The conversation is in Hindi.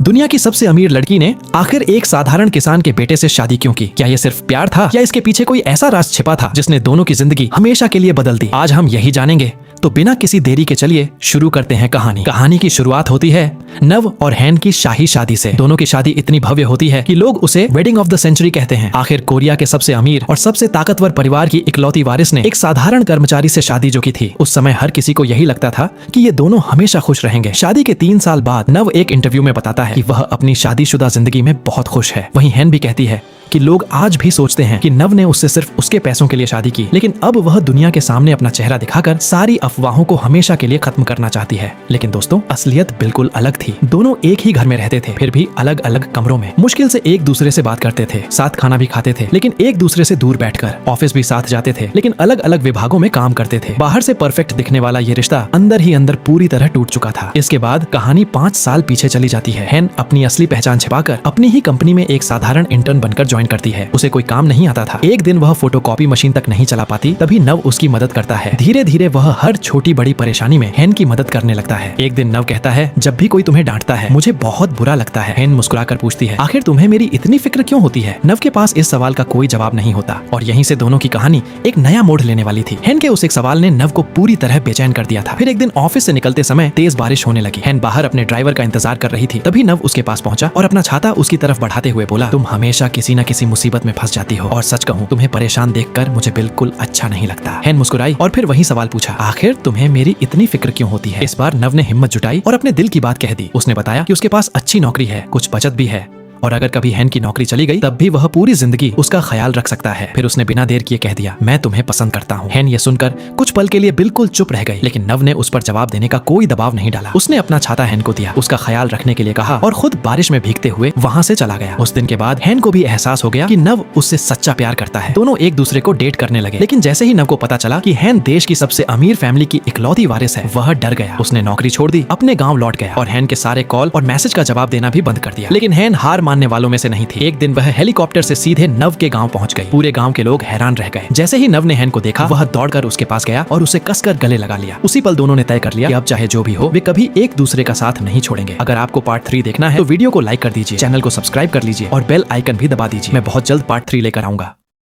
दुनिया की सबसे अमीर लड़की ने आखिर एक साधारण किसान के बेटे से शादी क्यों की? क्या ये सिर्फ प्यार था या इसके पीछे कोई ऐसा राज छिपा था जिसने दोनों की जिंदगी हमेशा के लिए बदल दी? आज हम यही जानेंगे। तो बिना किसी देरी के चलिए शुरू करते हैं कहानी। कहानी की शुरुआत होती है नव और हैन की शाही शादी से। दोनों की शादी इतनी भव्य होती है कि लोग उसे वेडिंग ऑफ द सेंचुरी कहते हैं। आखिर कोरिया के सबसे अमीर और सबसे ताकतवर परिवार की इकलौती वारिस ने एक साधारण कर्मचारी से शादी जो की थी। उस समय हर किसी को यही लगता था कि ये दोनों हमेशा खुश रहेंगे। शादी के 3 साल बाद नव एक इंटरव्यू में बताता है कि वह अपनी शादीशुदा जिंदगी में बहुत खुश है। वहीं हैन भी कहती है कि लोग आज भी सोचते हैं कि नव ने उससे सिर्फ उसके पैसों के लिए शादी की, लेकिन अब वह दुनिया के सामने अपना चेहरा दिखाकर सारी अफवाहों को हमेशा के लिए खत्म करना चाहती है। लेकिन दोस्तों, असलियत बिल्कुल अलग थी। दोनों एक ही घर में रहते थे, फिर भी अलग अलग कमरों में। मुश्किल से एक दूसरे से बात करते थे, साथ खाना भी खाते थे, लेकिन एक दूसरे से दूर बैठकर। ऑफिस भी साथ जाते थे, लेकिन अलग अलग विभागों में काम करते थे। बाहर से परफेक्ट दिखने वाला ये रिश्ता अंदर ही अंदर पूरी तरह टूट चुका था। इसके बाद कहानी 5 साल पीछे चली जाती है। हैन अपनी असली पहचान छिपाकर अपनी ही कंपनी में एक साधारण इंटर्न बनकर ज्वाइन करती है। उसे कोई काम नहीं आता था। एक दिन वह फोटोकॉपी मशीन तक नहीं चला पाती, तभी नव उसकी मदद करता है। धीरे धीरे वह हर छोटी बड़ी परेशानी में हैन की मदद करने लगता है। एक दिन नव कहता है, जब भी कोई तुम्हें डांटता है मुझे बहुत बुरा लगता है। हैन मुस्कुराकर पूछती है, आखिर तुम्हें मेरी इतनी फिक्र क्यों होती है? नव के पास इस सवाल का कोई जवाब नहीं होता और यहीं से दोनों की कहानी एक नया मोड़ लेने वाली थी। हैन के उस एक सवाल ने नव को पूरी तरह बेचैन कर दिया था। फिर एक दिन ऑफिस से निकलते समय तेज बारिश होने लगी। हैन बाहर अपने ड्राइवर का इंतजार कर रही थी। तभी नव उसके पास पहुंचा और अपना छाता उसकी तरफ बढ़ाते हुए बोला, तुम हमेशा किसी न किसी मुसीबत में फंस जाती हो और सच कहूं तुम्हें परेशान देखकर मुझे बिल्कुल अच्छा नहीं लगता। हैन मुस्कुराई और फिर वही सवाल पूछा, आखिर तुम्हें मेरी इतनी फिक्र क्यों होती है? इस बार नव ने हिम्मत जुटाई और अपने दिल की बात कह दी। उसने बताया कि उसके पास अच्छी नौकरी है, कुछ बचत भी है और अगर कभी हैन की नौकरी चली गई तब भी वह पूरी जिंदगी उसका ख्याल रख सकता है। फिर उसने बिना देर किए कह दिया, मैं तुम्हें पसंद करता हूँ। हैन ये सुनकर कुछ पल के लिए बिल्कुल चुप रह गई, लेकिन नव ने उस पर जवाब देने का कोई दबाव नहीं डाला। उसने अपना छाता हैन को दिया, उसका ख्याल रखने के लिए कहा और खुद बारिश में भीगते हुए वहाँ से चला गया। उस दिन के बाद हैन को भी एहसास हो गया कि नव उससे सच्चा प्यार करता है। दोनों एक दूसरे को डेट करने लगे, लेकिन जैसे ही नव को पता चला कि हैन देश की सबसे अमीर फैमिली की इकलौती वारिस है, वह डर गया। उसने नौकरी छोड़ दी, अपने गाँव लौट गया और हैन के सारे कॉल और मैसेज का जवाब देना भी बंद कर दिया। लेकिन हैन हार मानने वालों में से नहीं। एक दिन वह हेलीकॉप्टर से सीधे नव के गांव पहुंच गई। पूरे गांव के लोग हैरान रह गए। जैसे ही नव ने हैन को देखा, वह दौड़कर उसके पास गया और उसे कसकर गले लगा लिया। उसी पल दोनों ने तय कर लिया कि अब चाहे जो भी हो, वे कभी एक दूसरे का साथ नहीं छोड़ेंगे। अगर आपको पार्ट 3 देखना है तो वीडियो को लाइक कर दीजिए, चैनल को सब्सक्राइब कर लीजिए और बेल आइकन भी दबा दीजिए। मैं बहुत जल्द पार्ट 3 लेकर आऊंगा।